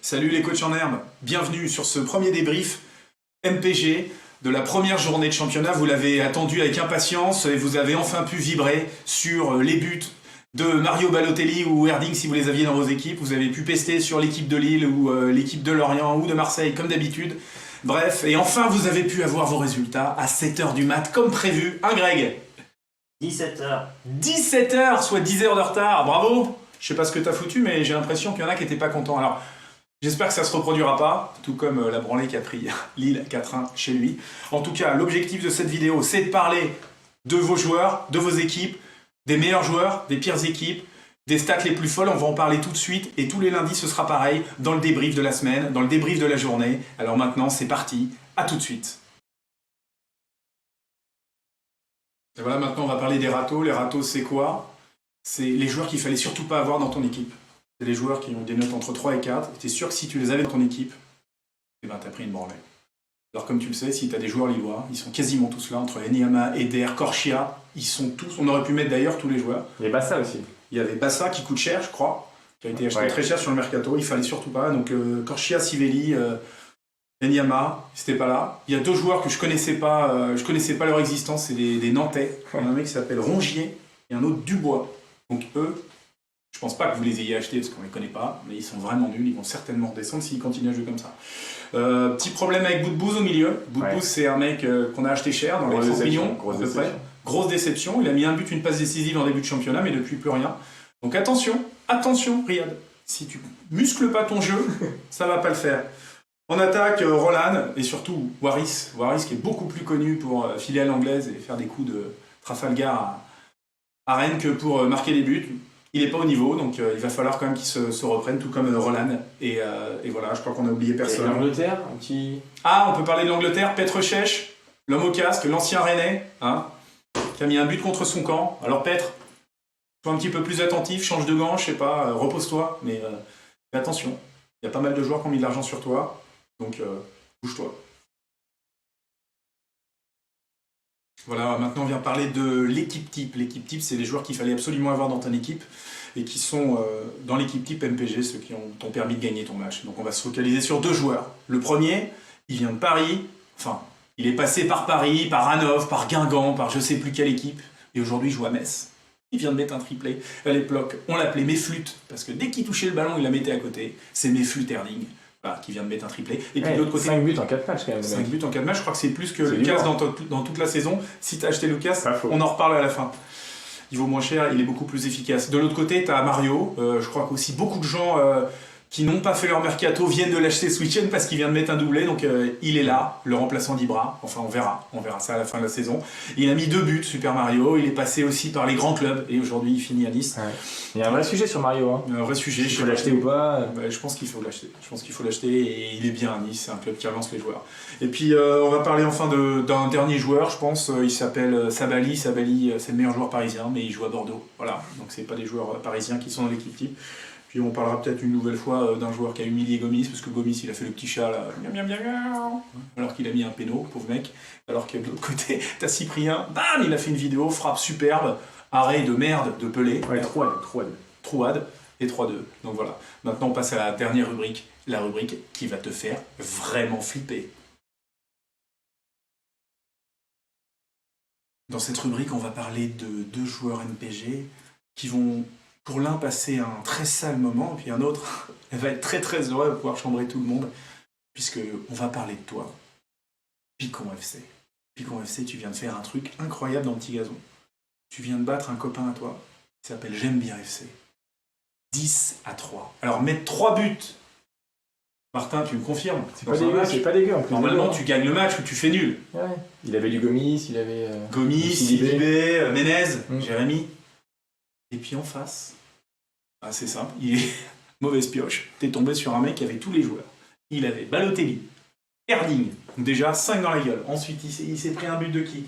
Salut les coachs en herbe, bienvenue sur ce premier débrief MPG de la première journée de championnat. Vous l'avez attendu avec impatience et vous avez enfin pu vibrer sur les buts de Mario Balotelli ou Erding si vous les aviez dans vos équipes. Vous avez pu pester sur l'équipe de Lille ou l'équipe de Lorient ou de Marseille comme d'habitude. Bref, et enfin vous avez pu avoir vos résultats à 7h du mat comme prévu. Hein Greg? 17h. 17h, soit 10 heures de retard, bravo! Je sais pas ce que t'as foutu, mais j'ai l'impression qu'il y en a qui n'étaient pas contents. Alors, j'espère que ça se reproduira pas, tout comme la branlée qui a pris Lille 4-1 chez lui. En tout cas, l'objectif de cette vidéo, c'est de parler de vos joueurs, de vos équipes, des meilleurs joueurs, des pires équipes, des stats les plus folles. On va en parler tout de suite et tous les lundis, ce sera pareil dans le débrief de la semaine, dans le débrief de la journée. Alors maintenant, c'est parti, à tout de suite. Et voilà, maintenant on va parler des ratos. Les ratos, c'est quoi? C'est les joueurs qu'il fallait surtout pas avoir dans ton équipe. C'est les joueurs qui ont des notes entre 3 et 4. Et tu es sûr que si tu les avais dans ton équipe, eh ben, tu as pris une branlée. Alors comme tu le sais, si tu as des joueurs lillois, ils sont quasiment tous là, entre Enyama, Eder, Korchia, ils sont tous, on aurait pu mettre d'ailleurs tous les joueurs. Il y a Bassa aussi. Il y avait Bassa qui coûte cher, je crois, qui a été acheté très cher sur le mercato, il fallait surtout pas. Donc Korchia, Sivelli, Enyama, c'était pas là. Il y a deux joueurs que je connaissais pas leur existence, c'est des Nantais. Il y a un mec qui s'appelle Rongier et un autre Dubois. Donc eux, je pense pas que vous les ayez achetés parce qu'on les connaît pas, mais ils sont vraiment nuls, ils vont certainement redescendre s'ils continuent à jouer comme ça. Petit problème avec Boudbouz au milieu. Boudbouz, c'est un mec qu'on a acheté cher, dans les 30 millions à peu près. Grosse déception, il a mis un but, une passe décisive en début de championnat, mais depuis plus rien. Donc attention, Riyad, si tu muscles pas ton jeu, ça va pas le faire. En attaque, Roland et surtout Waris qui est beaucoup plus connu pour filer à l'anglaise et faire des coups de Trafalgar à Rennes que pour marquer des buts. Il n'est pas au niveau, donc il va falloir quand même qu'il se reprenne, tout comme Roland. Et voilà, je crois qu'on a oublié personne. Et l'Angleterre, un petit... Ah, on peut parler de l'Angleterre, Petr Cech, l'homme au casque, l'ancien Rennais, hein, qui a mis un but contre son camp. Alors Petr, sois un petit peu plus attentif, change de gant, je sais pas, repose-toi, mais fais attention. Il y a pas mal de joueurs qui ont mis de l'argent sur toi, donc bouge-toi. Voilà, maintenant on vient parler de l'équipe type. L'équipe type, c'est les joueurs qu'il fallait absolument avoir dans ton équipe et qui sont dans l'équipe type MPG, ceux qui t'ont permis de gagner ton match. Donc on va se focaliser sur deux joueurs. Le premier, il vient de Paris, enfin, il est passé par Paris, par Hanovre, par Guingamp, par je sais plus quelle équipe, et aujourd'hui il joue à Metz. Il vient de mettre un triplé. À l'époque, on l'appelait Meflut, parce que dès qu'il touchait le ballon, il la mettait à côté. C'est Meflut Erding. Voilà, qui vient de mettre un triplé. Et puis de l'autre côté, 5 buts en 4 matchs quand même. 5 buts en 4 matchs, je crois que c'est plus que Lucas dans toute la saison. Si tu as acheté Lucas, on en reparle à la fin. Il vaut moins cher, il est beaucoup plus efficace. De l'autre côté, tu as Mario. Je crois qu'aussi beaucoup de gens qui n'ont pas fait leur mercato viennent de l'acheter ce week-end parce qu'il vient de mettre un doublé. Donc il est là, le remplaçant d'Ibra. Enfin, on verra ça à la fin de la saison. Il a mis 2 buts, Super Mario. Il est passé aussi par les grands clubs et aujourd'hui il finit à Nice. Ouais. Il y a un vrai sujet sur Mario. Hein. Un vrai sujet. Il faut l'acheter ou pas? Je pense qu'il faut l'acheter. Et il est bien à Nice. C'est un club qui relance les joueurs. Et puis on va parler enfin d'un dernier joueur, je pense. Il s'appelle Sabali. Sabali, c'est le meilleur joueur parisien, mais il joue à Bordeaux. Voilà. Donc c'est pas des joueurs parisiens qui sont dans l'équipe type. Puis on parlera peut-être une nouvelle fois d'un joueur qui a humilié Gomis, parce que Gomis il a fait le petit chat là, alors qu'il a mis un péno, pauvre mec. Alors que de l'autre côté, t'as Cyprien, bam, il a fait une vidéo, frappe superbe, arrêt de merde de Pelé. Ouais, Trouade et 3-2. Donc voilà. Maintenant on passe à la dernière rubrique, la rubrique qui va te faire vraiment flipper. Dans cette rubrique, on va parler de 2 joueurs MPG qui vont, pour l'un, passer un très sale moment, et puis un autre, elle va être très très heureux de pouvoir chambrer tout le monde, puisque on va parler de toi. Picon FC. Picon FC, tu viens de faire un truc incroyable dans le petit gazon. Tu viens de battre un copain à toi, qui s'appelle J'aime bien FC. 10-3. Alors mettre 3 buts. Martin, tu me confirmes? C'est pas dégueu en plus. Normalement, tu gagnes le match ou tu fais nul. Ouais. Il avait du Gomis, il avait... Gomis, Sidibé, Menez, Jérémy. Et puis en face, c'est simple, il est mauvaise pioche. T'es tombé sur un mec qui avait tous les joueurs. Il avait Balotelli, Erding, donc déjà 5 dans la gueule. Ensuite, il s'est pris un but de qui?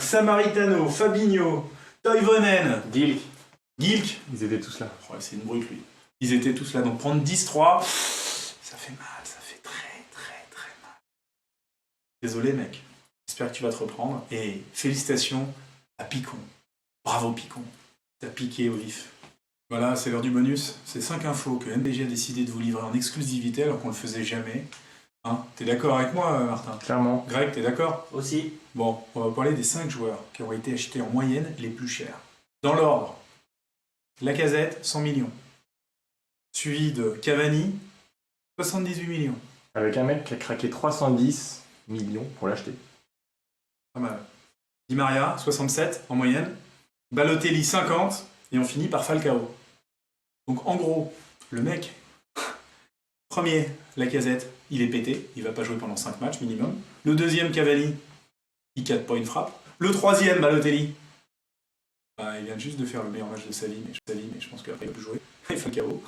Samaritano, Fabinho, Toivonen, Gilk. Ils étaient tous là. Oh, c'est une brute, lui. Ils étaient tous là. Donc prendre 10-3, ça fait mal, ça fait très très très mal. Désolé, mec. J'espère que tu vas te reprendre. Et félicitations à Picon. Bravo, Picon. T'as piqué au vif. Voilà, c'est l'heure du bonus. C'est 5 infos que MDG a décidé de vous livrer en exclusivité alors qu'on le faisait jamais. Hein, t'es d'accord avec moi, Martin? Clairement. Greg, t'es d'accord? Aussi. Bon, on va parler des 5 joueurs qui ont été achetés en moyenne les plus chers. Dans l'ordre, Lacazette, 100 millions. Suivi de Cavani, 78 millions. Avec un mec qui a craqué 310 millions pour l'acheter. Pas mal. Di Maria, 67 en moyenne. Balotelli, 50. Et on finit par Falcao. Donc en gros, le mec, premier, Lacazette, il est pété. Il va pas jouer pendant 5 matchs minimum. Le deuxième, Cavani, il 4 pas une frappe. Le troisième, Balotelli, il vient juste de faire le meilleur match de sa vie, mais je pense qu'après il va plus jouer. Et Falcao,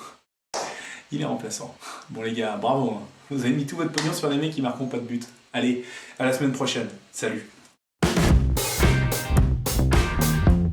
il est remplaçant. Bon les gars, bravo. Hein. Vous avez mis tout votre pognon sur des mecs qui marqueront pas de but. Allez, à la semaine prochaine. Salut.